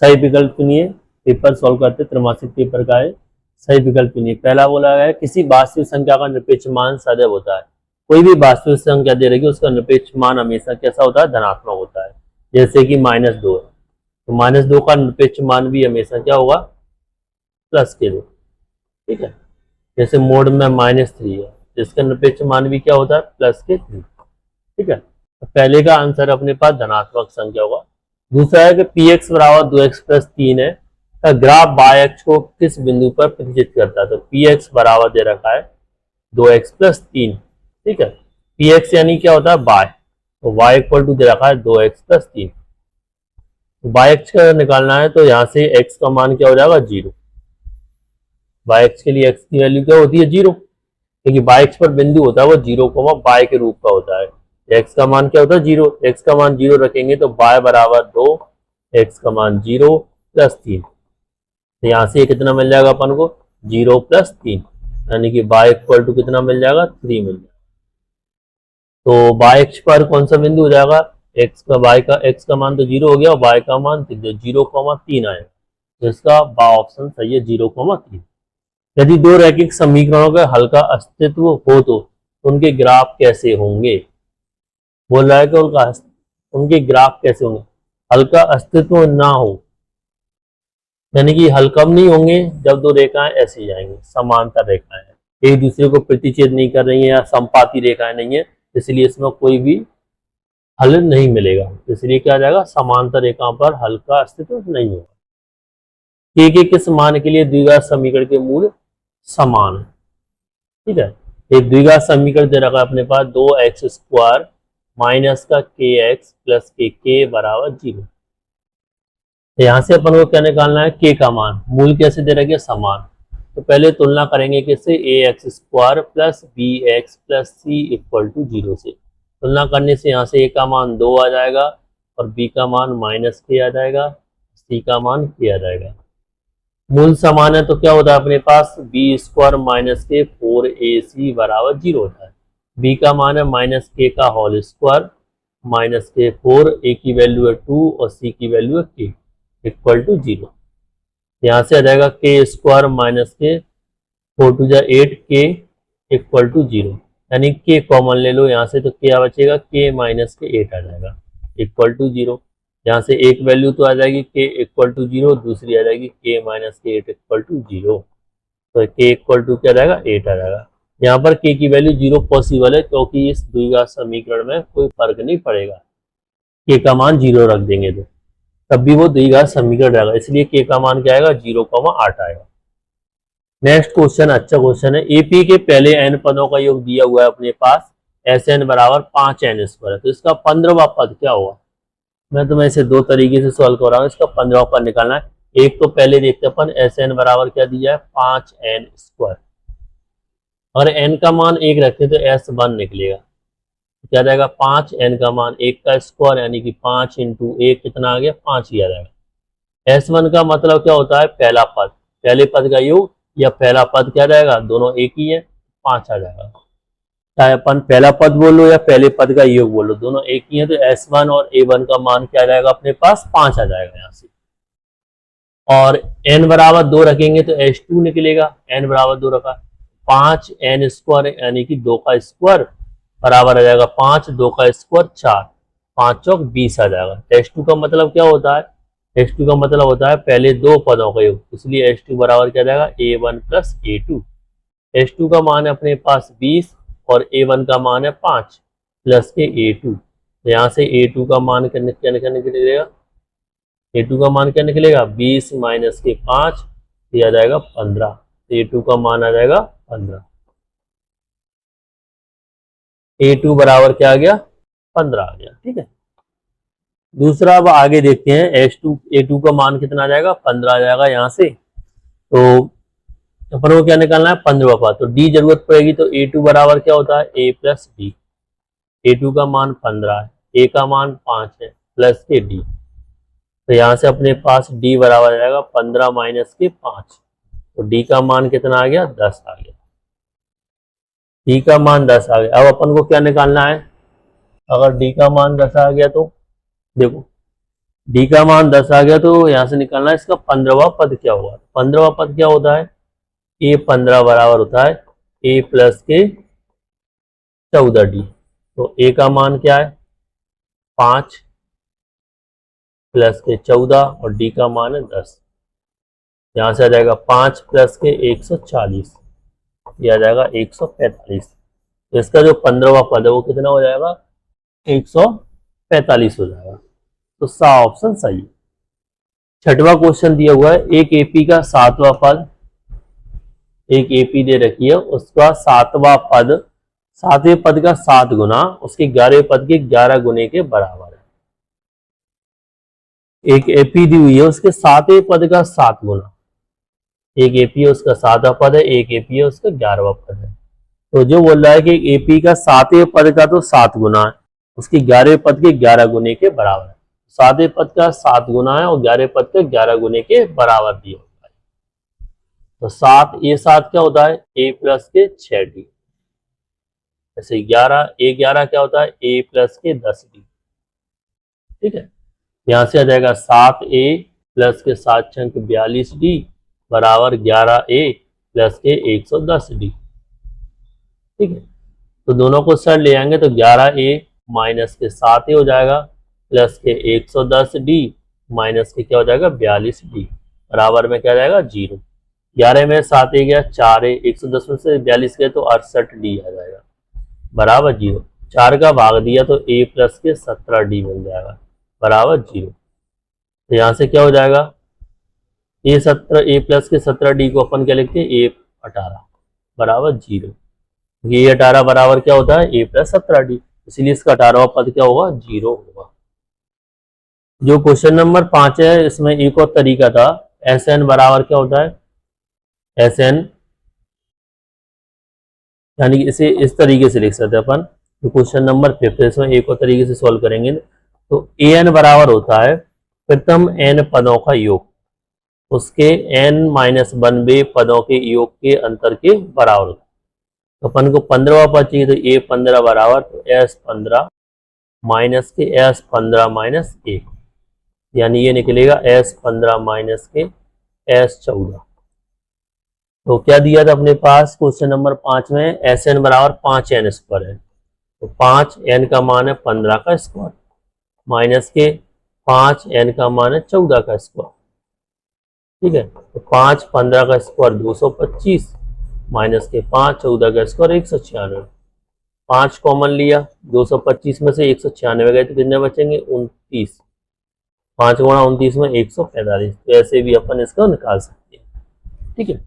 सही विकल्प चुनिए। पेपर सॉल्व करते त्रैमासिक पेपर का है, सही विकल्प चुनिए। पहला बोला गया है किसी वास्तविक संख्या का निरपेक्ष मान सदैव होता है। कोई भी वास्तविक संख्या दे रही है उसका निरपेक्ष मान हमेशा कैसा होता है, धनात्मक होता है। जैसे कि -2 है तो -2 का निरपेक्ष मान भी हमेशा क्या होगा, प्लस के दो। ठीक है, जैसे मोड में -3 है तो इसका निरपेक्ष मान भी क्या होता है, प्लस के 3। ठीक है, तो पहले का आंसर अपने पास धनात्मक संख्या होगा। दूसरा है कि px बराबर 2x प्लस 3 है का ग्राफ y अक्ष को किस बिंदु पर प्रतिचित करता है। तो px बराबर दे रखा है 2x प्लस 3। ठीक है, px यानी क्या होता है, y, तो y इक्वल टू दे रखा है 2x प्लस 3। y अक्ष का निकालना है तो यहाँ से x का मान क्या हो जाएगा, 0। y अक्ष के लिए x की वैल्यू क्या होती है, 0, क्योंकि y अक्ष पर बिंदु होता है वो 0, y के रूप का होता है। x का मान क्या होता है, 0। x का मान 0 रखेंगे तो y बराबर 2, x का मान 0 प्लस 3। तो यहाँ से कितना मिल जाएगा अपन को, 0 प्लस 3, यानी कि y इक्वल टू कितना मिल जाएगा, 3 मिल जाएगा। तो y अक्ष पर कौन सा बिंदु हो जाएगा, x का मान तो 0 हो गया और y का मान 0,3 आएगा। तो इसका ऑप्शन सही है, 0,3। यदि दो रैखिक समीकरणों का हल का अस्तित्व हो तो उनके ग्राफ कैसे होंगे। बोल रहा है कि उनके ग्राफ कैसे होंगे, हल का अस्तित्व ना हो, यानी कि हल कब नहीं होंगे, जब दो रेखाएं ऐसी जाएंगी, समांतर रेखाएं हैं, एक दूसरे को प्रतिच्छेद नहीं कर रही है या समपाती रेखाएं नहीं है, इसलिए इसमें कोई भी हल नहीं मिलेगा। इसलिए क्या आ जाएगा, समांतर रेखाओं पर हल का अस्तित्व नहीं होगा। के किस मान के लिए द्विघात समीकरण के मूल समान है। ठीक है, एक द्विघात समीकरण दे रखा है अपने पास, 2x² माइनस का kx प्लस के बराबर 0। यहाँ से अपन को क्या निकालना है, k का मान, मूल कैसे दे रखे, समान। तो पहले तुलना करेंगे किससे, ax² plus bx plus c equal to 0 से। तुलना करने से यहाँ से a का मान 2 आ जाएगा और b का मान -k आ जाएगा, c का मान k आ जाएगा। मूल समान है तो क्या होता है अपने पास, b² माइनस के 4ac बराबर 0 होता है। b का मान है -k का होल स्क्वायर माइनस के 4, a की वैल्यू है 2 और c की वैल्यू है k इक्वल टू 0। यहाँ से आ जाएगा k² माइनस के 4 टू 8, k इक्वल टू 0, यानी k कॉमन ले लो यहाँ से तो क्या बचेगा, k माइनस के 8 आ जाएगा इक्वल टू 0। यहाँ से एक वैल्यू तो आ जाएगी k इक्वल टू 0, दूसरी आ जाएगी k माइनस के 8 इक्वल टू 0। तो k इक्वल टू क्या आ जाएगा, 8 आ जाएगा। यहाँ पर k की वैल्यू 0 पॉसिबल है क्योंकि इस द्विघात समीकरण में कोई फर्क नहीं पड़ेगा, k का मान 0 रख देंगे तो तब भी वो द्विघात समीकरण रहेगा, इसलिए k का मान क्या आएगा, 0,8 आएगा। नेक्स्ट क्वेश्चन अच्छा क्वेश्चन है, एपी के पहले n पदों का योग दिया हुआ है अपने पास, Sn बराबर 5n² है, तो इसका 15वां पद क्या होगा। मैं तुम्हें इसे दो तरीके से सॉल्व कर रहा हूँ, इसका 15वां पद निकालना है। एक तो पहले देखते अपन, Sn बराबर क्या दिया है, 5n²। अगर n का मान 1 रखते तो S1 निकलेगा, क्या जाएगा, 5, n का मान 1 का स्क्वायर यानी कि 5 × 1 कितना आ गया, 5 ही आ जाएगा। S1 का मतलब क्या होता है, पहला पद, पहले पद का योग या पहला पद क्या जाएगा, दोनों एक ही है, 5 आ जाएगा। चाहे अपन पहला पद बोलो या पहले पद का योग बोलो, दोनों एक ही है, तो S1 और A1 का मान क्या आ जाएगा अपने पास, 5 आ जाएगा यहाँ से। और n बराबर 2 रखेंगे तो S2 निकलेगा, n बराबर 2 रखा, 5n² यानी कि 2 का स्क्वायर बराबर आ जाएगा 5, 2 का स्क्वायर 4, 5 चौक 20 आ जाएगा। S2 का मतलब क्या होता है, S2 का मतलब होता है पहले दो पदों का योग, इसलिए S2 बराबर क्या जाएगा, A1 प्लस A2। S2 का मान है अपने पास 20 और A1 का मान है 5 प्लस के A2, तो यहाँ से A2 का मान क्या निकलेगा, A2 का मान क्या निकलेगा, 20 माइनस के 5 दिया जाएगा 15, तो A2 का मान आ जाएगा 15। A2 बराबर क्या आ गया, 15 आ गया। ठीक है, दूसरा अब आगे देखते हैं, A2 का मान कितना आ जाएगा, 15 आ जाएगा यहाँ से। तो अपन को क्या निकालना है, 15वां पद, तो D जरूरत पड़ेगी, तो A2 बराबर क्या होता है, A प्लस D। A2 का मान 15 है, A का मान 5 है प्लस के D, तो यहाँ से अपने पास D बराबर आ जाएगा 15 माइनस के 5, तो D का मान कितना आ गया, 10 आ गया। D का मान 10 आ गया। अब अपन को क्या निकालना है, अगर D का मान 10 आ गया तो देखो डी का मान 10 आ गया तो यहाँ से निकालना है इसका 15वां पद क्या होगा। 15वां पद क्या होता है, ए 15 बराबर होता है ए प्लस के 14d। तो ए का मान क्या है 5 प्लस के 14 और डी का मान है 10। यहाँ से आ जाएगा 5 प्लस के 140, ये आ जाएगा 145। तो इसका जो 15वां पद है वो कितना हो जाएगा 145 हो जाएगा। तो सा ऑप्शन सही है। छठवां क्वेश्चन दिया हुआ है एक एपी का 7वां पद, एक एपी दे रखी है उसका 7वां पद 7वें पद का 7 गुना उसके 11वें पद के 11 गुने के बराबर है। एक एपी दी हुई है उसके 7वें पद का 7 गुना, एक एपी है उसका 7वां पद है, एक एपी है उसका 11वां पद है। तो जो बोल रहा है कि एपी का 7वें पद का तो 7 गुना है, उसके 11वें पद के 11 गुने के बराबर है। 7वें पद का 7 गुना है और 11वें पद के 11 गुने के बराबर दिया होता है। तो 7 ए 7 क्या होता है ए प्लस के 6d, ऐसे 11 ए 11 क्या होता है ए प्लस के 10d। ठीक है, यहां से आ जाएगा 7 ए प्लस के 7 छंक 42d बराबर 11 ए प्लस के 110d। ठीक है, तो दोनों को सर ले आएंगे तो 11 ए माइनस के 7 ए हो जाएगा प्लस के 110d माइनस के क्या हो जाएगा 42d बराबर में क्या जाएगा 0। 11 में 7 ए गया 4 ए 110 में से 42 गए तो 68d आ जाएगा बराबर 0। 4 का भाग दिया तो ए प्लस के 17d मिल जाएगा बराबर 0। तो यहाँ से क्या हो जाएगा ए प्लस के 17d को अपन क्या लिखते हैं ए 18 बराबर 0। ये 18 बराबर क्या होता है ए प्लस 17d, इसलिए इसका 18वां पद क्या होगा 0 होगा। जो क्वेश्चन नंबर 5 है इसमें एक और तरीका था, एस एन बराबर क्या होता है एस एन, यानी इसे इस तरीके से लिख सकते हैं अपन। तो क्वेश्चन नंबर 5 इसमें एक और तरीके से सॉल्व करेंगे तो ए एन बराबर होता है प्रथम एन पदों का योग उसके n माइनस 1वें पदों के योग के अंतर के बराबर होता है। तो अपन को 15वां पद चाहिए तो ए 15 बराबर तो एस 15 माइनस के एस 15 माइनस 1, यानी ये निकलेगा एस 15 माइनस के एस 14। तो क्या दिया था अपने पास क्वेश्चन नंबर 5 में एस एन बराबर 5n स्क्वायर है, तो 5n का मान है 15 का स्क्वायर माइनस के 5n का मान है 14 का स्क्वायर। ठीक है, तो 5 15 का स्क्वायर 225 माइनस के 5 14 का स्क्वायर 196। 5 कॉमन लिया 225 में से 196 गए तो कितने बचेंगे 29, 5 गुणा 29 में 145। तो ऐसे भी अपन इसको निकाल सकते हैं। ठीक है,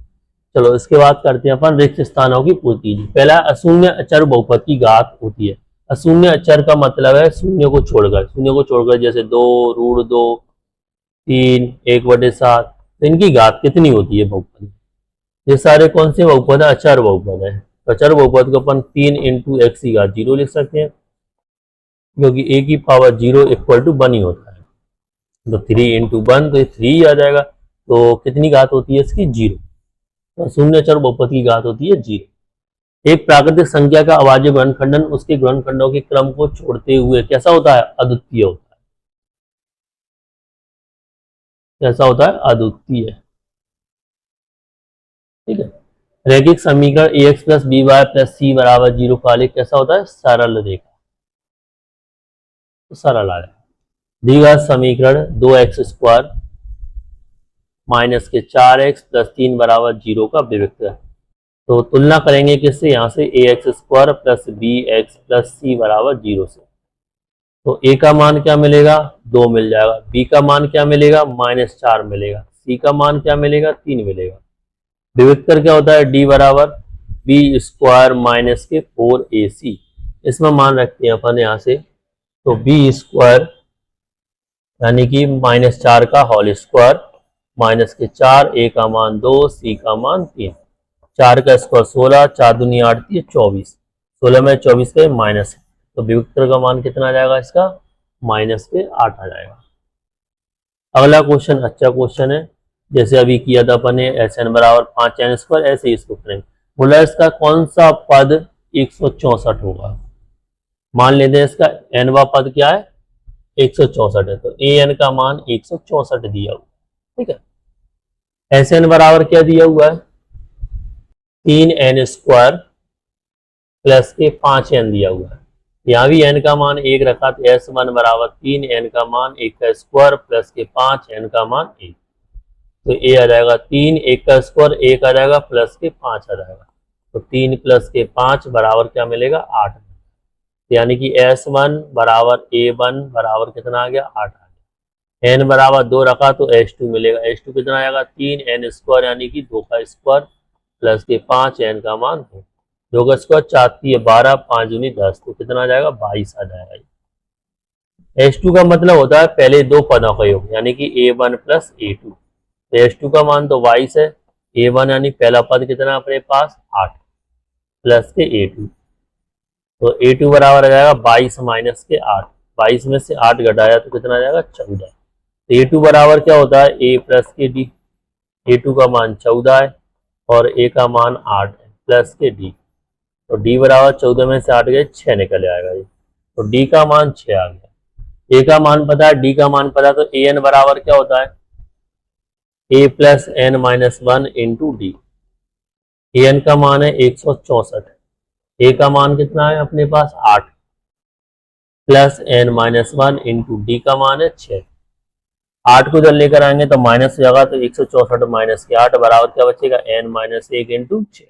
चलो इसके बाद करते हैं अपन रिक्त स्थानों की पूर्ति। पहला अशून्य अचर बहुपद की घात होती है। अशून्य अचर का मतलब है शून्य को छोड़कर जैसे 2 √2 3 1/7, तो इनकी घात कितनी होती है बहुपद। ये सारे कौन से बहुपद है अचर बहुपद है। तो अचर बहुपद को अपन 3 × x की घात 0 लिख सकते हैं क्योंकि a की पावर 0 इक्वल टू 1 ही होता है। तो 3 × 1 तो ये 3 आ जाएगा। तो कितनी घात होती है इसकी 0। तो शून्य अचर बहुपद की घात होती है 0। एक प्राकृतिक संख्या का अभाज्य गुणनखंडन उसके गुणनखंडों के क्रम को छोड़ते हुए कैसा होता है अद्वितीय होता है। कैसा होता है अद्वितीय। ठीक है, रैखिक समीकरण ax + by + c = 0 का आलेख कैसा होता है सरल रेखा, तो सरल आलेख। दिया समीकरण 2x² - के 4x + 3 = 0 का विविक्त है। तो तुलना करेंगे किससे यहाँ से ax² + bx + c = 0 से। तो a का मान क्या मिलेगा 2 मिल जाएगा, b का मान क्या मिलेगा -4 मिलेगा, c का मान क्या मिलेगा 3 मिलेगा। विविक्तर क्या होता है d बराबर b² - के 4ac। इसमें मान रखते हैं अपन यहाँ से, तो b² यानी कि -4 का होल स्क्वायर माइनस के 4, a का मान 2 c का मान 3, 4 का स्क्वायर 16, 4 दूनी 8 24, 16 में 24 का माइनस, तो विविक्तर का मान कितना आ जाएगा इसका -8 आ जाएगा। अगला क्वेश्चन अच्छा क्वेश्चन है, जैसे अभी किया था अपन ने SN बराबर 5n², ऐसे ही इसको करेंगे। बोला इसका कौन सा पद 164 होगा। मान लेते हैं इसका nवां पद क्या है 164 है, तो ए एन का मान 164 दिया हुआ। ठीक है, एस एन बराबर क्या दिया हुआ है, 3n² प्लस के 5n दिया हुआ है। यहाँ भी n का मान 1 रखा, तो S1 बराबर 3n का मान 1 का स्क्वायर प्लस के 5n का मान 1। तो ए आ जाएगा 3, 1 का स्क्वायर 1 आ जाएगा, प्लस के 5 आ जाएगा। तो 3 प्लस के 5 बराबर क्या मिलेगा, 8। यानी कि S1 बराबर A1 बराबर कितना आ गया, 8 आ गया। n बराबर 2 रखा तो S2 मिलेगा, S2 कितना आएगा, 3n² यानी कि 2 का स्क्वायर प्लस के 5n का मान 2। 2 का स्क्वायर 4 12, 5 दूनी 10, तो कितना आ जाएगा, 22 आ जाएगा। S2 का मतलब होता है पहले दो पदों का योग, यानी कि A1 प्लस A2। तो S2 का मान तो 22 है, A1 यानी पहला पद कितना अपने पास 8 प्लस के A2। तो A2 बराबर आ जाएगा 22 माइनस के 8, 22 में से 8 घटाया तो कितना आ जाएगा, 14। तो A2 बराबर क्या होता है, A प्लस के D। A2 का मान 14 है और A का मान 8 है प्लस के D। तो D बराबर 14 में से 8 गए 6 निकल आएगा ये। तो D का मान 6 आ गया। A का मान पता है, D का मान पता है, तो AN बराबर क्या होता है, A plus n minus 1 into D. AN का मान है 164, A का मान कितना है अपने पास 8 plus n minus 1 into D का मान है 6। 8 को इधर लेकर आएंगे तो माइनस हो जाएगा, तो 164 माइनस के 8 बराबर क्या बचेगा, n माइनस 1 इंटू 6।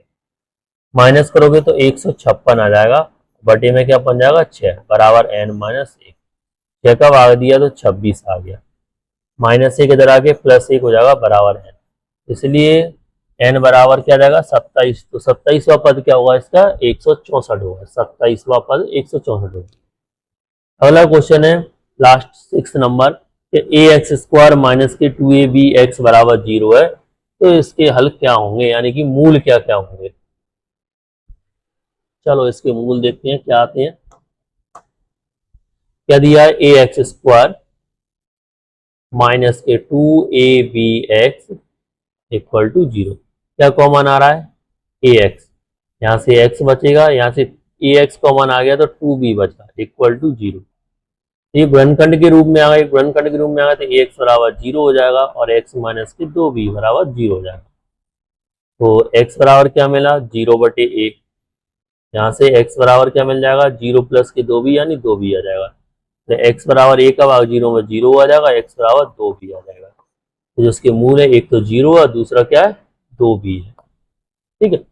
माइनस करोगे तो 156 आ जाएगा, बटे में क्या बन जाएगा 6 बराबर n माइनस 1। 6 का भाग दिया तो 26 आ गया, माइनस 1 इधर आके प्लस 1 हो जाएगा बराबर n। इसलिए n बराबर क्या जाएगा 27। तो 27वां पद क्या होगा इसका, 164 होगा। 27वां पद 164 होगा। अगला क्वेश्चन है लास्ट 6 नंबर, ए एक्स स्क्वायर माइनस के 2ab बराबर 0 है, तो इसके हल क्या होंगे, यानी कि मूल क्या क्या होंगे। चलो इसके मूल देखते हैं क्या आते हैं। क्या दिया है, ए एक्स स्क्वायर माइनस के 2ab इक्वल टू 0। क्या कॉमन आ रहा है, ए एक्स, यहाँ से x बचेगा, यहाँ से ए एक्स कॉमन आ गया तो 2b बचा इक्वल टू 0। ये गुणनखंड के रूप में आ गया, गुणनखंड के रूप में आ गया तो एक्स बराबर 0 हो जाएगा और x माइनस के 2b बराबर 0 हो जाएगा। तो x बराबर क्या मिला, 0/1। यहाँ से x बराबर क्या मिल जाएगा, 0 प्लस के 2b यानी 2b आ जाएगा। तो x बराबर 1 का भाग 0 में 0 आ जाएगा, x बराबर 2b आ जाएगा। तो जिसके मूल है एक तो 0 है, दूसरा क्या है 2b है। ठीक है,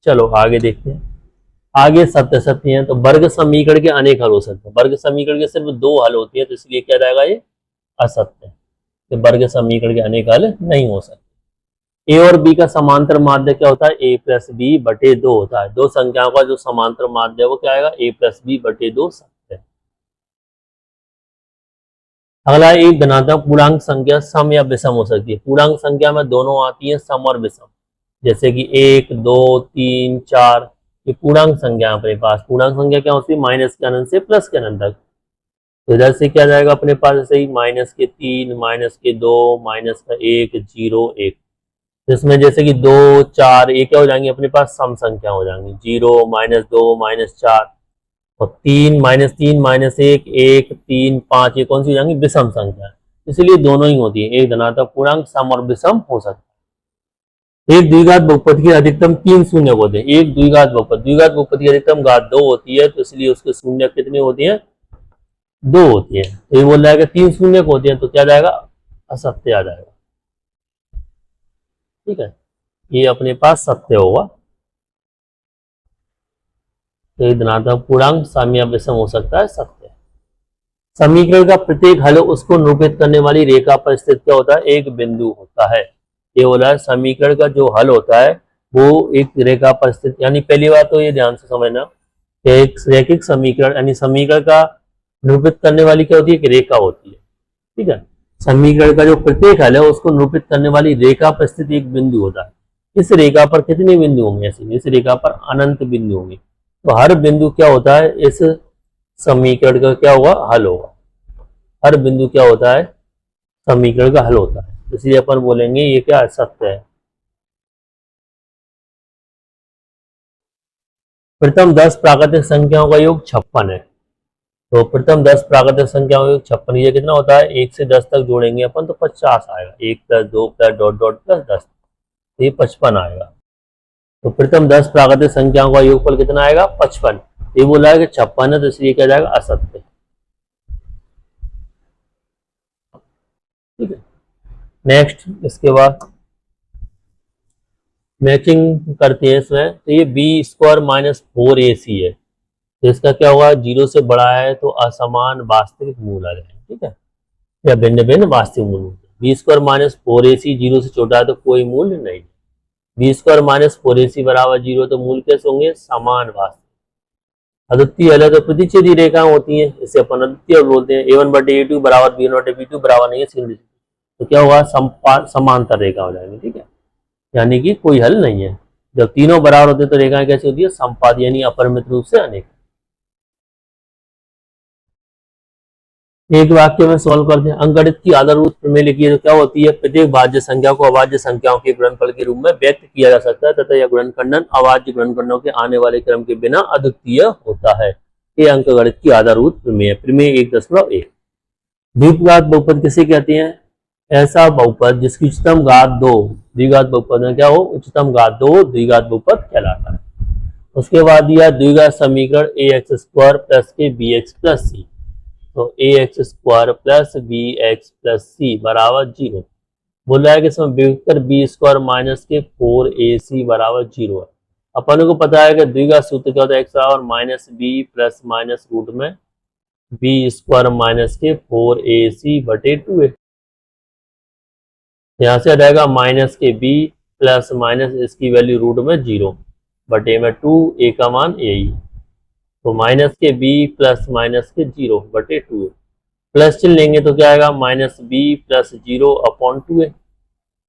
चलो आगे देखते हैं। आगे सत्य सत्य है, तो वर्ग समीकरण के अनेक हल हो सकते हैं। वर्ग समीकरण के सिर्फ 2 हल होती है, तो इसलिए क्या रहेगा ये असत्य है, तो वर्ग समीकरण के अनेक हल नहीं हो सकते। ए और बी का समांतर माध्य क्या होता है, a प्लस बी बटे 2 होता है। दो संख्याओं का जो समांतर माध्य है वो क्या आएगा, a प्लस बी बटे 2 सत्य है। अगला एक धनात्मक पूर्णांक संख्या सम या विषम हो सकती है। पूर्णांक संख्या में दोनों आती है, सम और विषम, जैसे कि 1 2 3 4 ये पूर्णांक संख्या अपने पास। पूर्णांक संख्या क्या होती है, माइनस के अनंत से प्लस के अनंत तक। तो इधर से क्या जाएगा अपने पास, ऐसे ही माइनस के 3 माइनस के 2 माइनस का 1 0 1। इसमें जैसे कि 2 4 ये क्या हो जाएंगे अपने पास, सम संख्या हो जाएंगी, 0 -2 -4 और 3 -3 -1 1 3 5 ये कौन सी हो जाएंगी, विषम संख्या। इसलिए दोनों ही होती है, एक धनात्मक पूर्णांक सम और विषम हो सकता है। एक द्विघात बहुपद की अधिकतम 3 शून्य होते हैं। एक द्विघात बहुपद, द्विघात बहुपद की अधिकतम घात 2 होती है, तो इसलिए उसके शून्य कितनी होती है, 2 होती है। तो ये बोल रहा है कि 3 शून्य होती है, तो क्या जाएगा, असत्य आ जाएगा। ठीक है, ये अपने पास सत्य होगा। तो ये धनात्मक पूर्णांक सम या विषम हो सकता है, सत्य। समीकरण का प्रत्येक हल उसको निरूपित करने वाली रेखा पर स्थित क्या होता है, एक बिंदु होता है। ये बोला है समीकरण का जो हल होता है वो एक रेखा पर स्थित, यानी पहली बात तो ये ध्यान से समझना कि एक रैखिक समीकरण यानी समीकरण का निरूपित करने वाली क्या होती है, एक रेखा होती है। ठीक है, समीकरण का जो प्रत्येक हल है उसको निरूपित करने वाली रेखा पर स्थित एक बिंदु होता है। इस रेखा पर कितने बिंदु होंगे, ऐसे इस रेखा पर अनंत बिंदु होंगे। तो हर बिंदु क्या होता है, इस समीकरण का क्या होगा, हल होगा। हर बिंदु क्या होता है, समीकरण का हल होता है। इसलिए अपन बोलेंगे ये क्या सत्य है। प्रथम 10 प्राकृतिक संख्याओं का योग 56 है। तो प्रथम 10 प्राकृतिक संख्याओं के 56, ये कितना होता है 1 से 10 तक जोड़ेंगे अपन तो 50 आएगा, 1 plus 2 plus dot dot plus 10, ये 55 आएगा। तो प्रथम 10 प्राकृतिक संख्याओं का योगफल कितना आएगा 55। ये बोला है कि 56 है तो इसलिए क्या जाएगा असत्य। ठीक है, नेक्स्ट इसके बाद मैचिंग करते हैं इसमें। तो ये बी स्क्वायर माइनस 4ac है, तो इसका क्या होगा 0 से बड़ा है तो असमान वास्तविक मूल आ जाएगा। ठीक है, या भिन्न भिन्न वास्तविक मूल। बी स्क्वायर माइनस 4ac 0 से छोटा है तो कोई मूल्य नहीं। बी स्क्वायर माइनस 4ac बराबर 0 तो मूल कैसे होंगे समान वास्तविक। अद्वितीय है तो प्रतिच्छेदी रेखाएं होती हैं, इसे अपन अद्वितीय बोलते हैं। a1 बटे a2 बराबर b1 बटे b2 बराबर नहीं है सिंगल, तो क्या होगा समांतर रेखा हो जाएगी। ठीक है, यानी कि कोई हल नहीं है। जब तीनों बराबर होते हैं तो रेखाएं कैसी होती है संपात, यानी अपरिमित रूप से अनेक। एक वाक्य में सॉल्व करते हैं। अंकगणित की आधारभूत प्रमेय लिखिए, तो क्या होती है प्रत्येक भाज्य संख्या को अभाज्य संख्याओं के गुणनफल के रूप में व्यक्त किया जा सकता है तथा यह गुणनखंडन अभाज्य गुणनखंडों के आने वाले क्रम के बिना अद्वितीय होता है। ये अंकगणित की आधारभूत प्रमेय है। प्रमेय 1.1 द्विघात बहुपद किसे कहते हैं? ऐसा बहुपद जिसकी उच्चतम घात 2 द्विघात बहुपद में क्या हो उच्चतम घात 2 द्विघात बहुपद कहलाता है। उसके बाद दिया द्विघात समीकरण ax² प्लस के bx प्लस सी, तो ax² प्लस bx प्लस सी बराबर 0। बोल रहा है कि इसमें विभक्तर b² माइनस के 4ac बराबर 0 है। अपन को पता है कि द्विघात सूत्र क्या होता है, x बराबर minus b plus minus root में b² माइनस के 4ac बटे 2 है। यहाँ से आ जाएगा माइनस के b प्लस माइनस इसकी वैल्यू रूट में 0 बटे में 2, a का मान यही, तो माइनस के b प्लस माइनस के 0 बटे 2 है। प्लस चिन्ह लेंगे तो क्या आएगा माइनस b प्लस 0 अपॉन 2 है।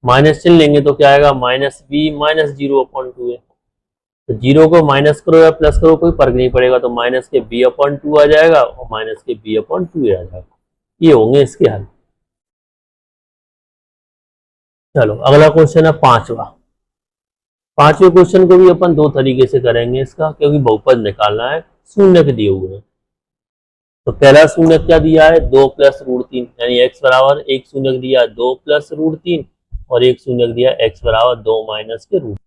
माइनस चिन्ह लेंगे तो क्या आएगा माइनस b माइनस 0 अपॉन 2 है। तो 0 को माइनस करो या प्लस करो कोई फर्क नहीं पड़ेगा, तो माइनस के b अपॉन 2 आ जाएगा और माइनस के b अपॉन 2 आ जाएगा। ये होंगे इसके हल। चलो अगला क्वेश्चन है पांचवा। पांचवें क्वेश्चन को भी अपन दो तरीके से करेंगे इसका, क्योंकि बहुपद निकालना है। शून्य के दिए हुए हैं, तो पहला शून्य क्या दिया है 2 प्लस रूट 3, यानी x बराबर एक शून्य दिया 2 प्लस रूट 3 और एक शून्य दिया x बराबर 2 माइनस के रूट।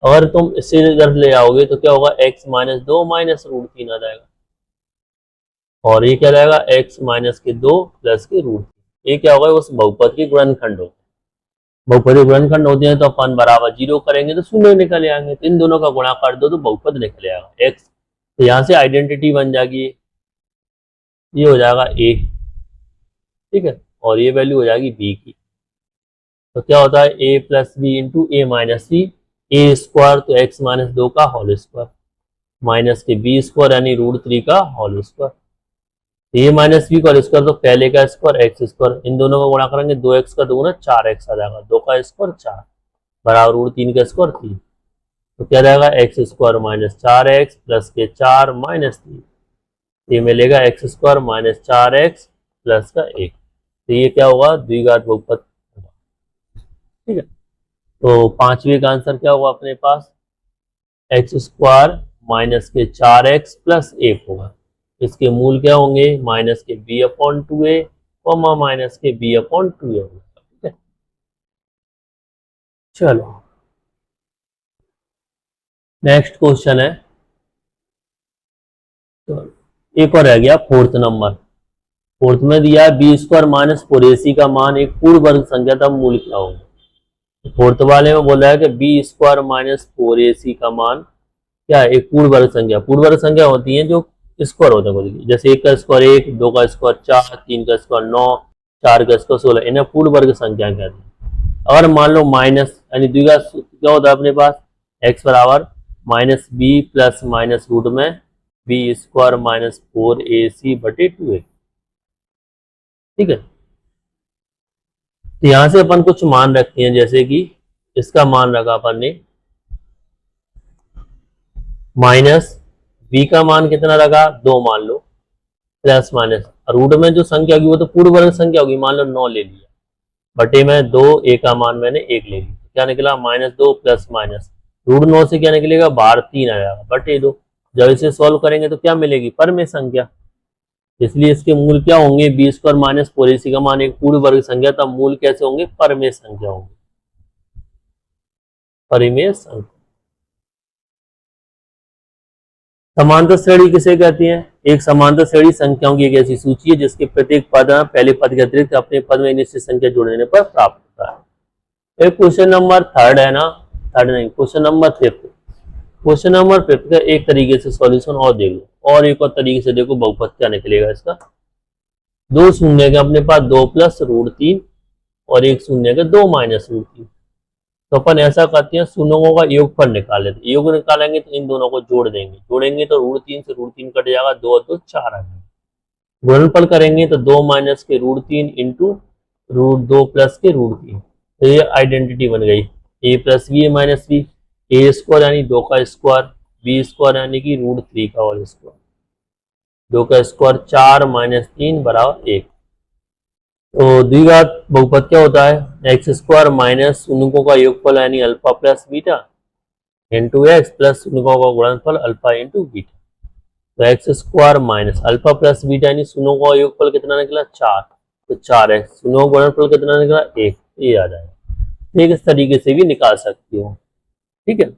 अगर तुम इसे इधर ले आओगे तो क्या होगा x माइनस 2 माइनस रूट 3 आ जाएगा, और ये क्या जाएगा x माइनस के 2 प्लस के रूट 3। ये क्या होगा उस बहुपद के गुणनखंड होते हैं। बहुपद गुणनखंड होते हैं तो अपन बराबर 0 करेंगे तो शून्य निकल आएंगे, तो इन दोनों का गुणा कर दो तो बहुपद निकल आएगा x। तो यहाँ से आइडेंटिटी बन जाएगी, ये हो जाएगा a, ठीक है, और ये वैल्यू हो जाएगी b की। तो क्या होता है a plus b into a minus c, a square तो x माइनस 2 का होल स्क्वायर माइनस के b स्क्वायर यानी रूट 3 का whole square. A minus b का होल स्क्वायर तो पहले का स्क्वायर एक्स स्क्वायर, इन दोनों का गुणा करेंगे 2x का दोगुना 4x आ जाएगा, 2 का स्क्वायर 4 बराबर रूट 3 का स्क्वायर 3। तो क्या जाएगा x square minus 4x plus के 4 माइनस 3, ये मिलेगा x square minus 4x plus का 1। तो ये क्या होगा द्विघात बहुपद होगा। ठीक है, तो पांचवे का आंसर क्या होगा अपने पास एक्स स्क्वायर माइनस के 4x प्लस 1 होगा। इसके मूल क्या होंगे माइनस के b upon 2a comma minus के b अपॉन 2a होगा। ठीक है, चलो नेक्स्ट क्वेश्चन है, तो एक और रह गया फोर्थ नंबर। फोर्थ में दिया है b² माइनस 4ac का मान एक पूर्ण वर्ग संख्या था, मूल क्या होगा। फोर्थ वाले में बोला है कि b² माइनस 4ac का मान क्या है एक पूर्ण वर्ग संख्या। पूर्ण वर्ग संख्या होती है जो स्क्वायर होता है कोई, जैसे 1 का स्क्वायर 1, 2 का स्क्वायर 4, 3 का स्क्वायर 9, 4 का स्क्वायर 16, इन्हें पूर्ण वर्ग संख्या कहते हैं। अगर मान लो माइनस यानी द्विघात क्या होता है अपने पास x बराबर minus b plus minus root में b² माइनस 4ac बटे 2a। ठीक है, तो यहां से अपन कुछ मान रखते हैं, जैसे कि इसका मान रखा अपन ने माइनस b का मान कितना रखा 2 मान लो, प्लस माइनस रूट में जो संख्या होगी वो तो पूर्ण वर्ग संख्या होगी, मान लो 9 ले लिया बटे में 2, a का मान मैंने 1 ले लिया, क्या निकला माइनस 2 प्लस माइनस रूट 9 से क्या निकलेगा बाहर 3 आ जाएगा बटे 2। जब इसे सॉल्व करेंगे तो क्या मिलेगी परमेय संख्या, इसलिए इसके मूल क्या होंगे, बी स्क्वायर माइनस 4ac का मान एक पूर्ण वर्ग संख्या, तब मूल कैसे होंगे, परिमेय संख्या होंगे, परिमेय संख्या। समांतर श्रेणी किसे कहती है, एक समांतर श्रेणी संख्याओं की एक ऐसी सूची है जिसके प्रत्येक पद पहले पद के अतिरिक्त अपने पद में निश्चित संख्या जोड़ देने पर प्राप्त होता है। एक क्वेश्चन नंबर थर्ड है ना, थर्ड नहीं, question number fifth. Question number fifth का एक तरीके से सॉल्यूशन और देख लो, और एक और तरीके से देखो बहुपद क्या निकलेगा इसका। दो शून्य के अपने पास 2 प्लस रूट 3 और एक शून्य के 2 माइनस रूट 3। तो अपन ऐसा करते हैं, शून्यों का योगफल निकाल लेते हैं। योग निकालेंगे तो इन दोनों को जोड़ देंगे, जोड़ेंगे तो रूट 3 से रूट 3 कट जाएगा, 2 और 2 4 आ जाएगा। गुणनफल करेंगे तो 2 माइनस के रूट 3 इंटू रूट 2 प्लस के रूट 3। तो ये आइडेंटिटी बन गई, ए प्लस बी माइनस बी, ए स्क्वायर यानी 2 का स्क्वायर, बी स्क्वायर यानी कि रूट 3 का होल स्क्वायर, 2 का स्क्वायर 4 माइनस 3 बराबर 1। तो द्विघात बहुपद क्या होता है, एक्स स्क्वायर माइनस शून्यों का योगफल यानी alpha plus beta into X plus शून्यों का गुणनफल अल्फा इंटू बीटा। तो X square minus alpha plus beta यानी शून्यों का योगफल कितना निकला 4, तो 4 एक्स, शून्यों का गुणनफल कितना निकला 1, ये आ जाएगा। ठीक, इस तरीके से भी निकाल सकती हो। ठीक है।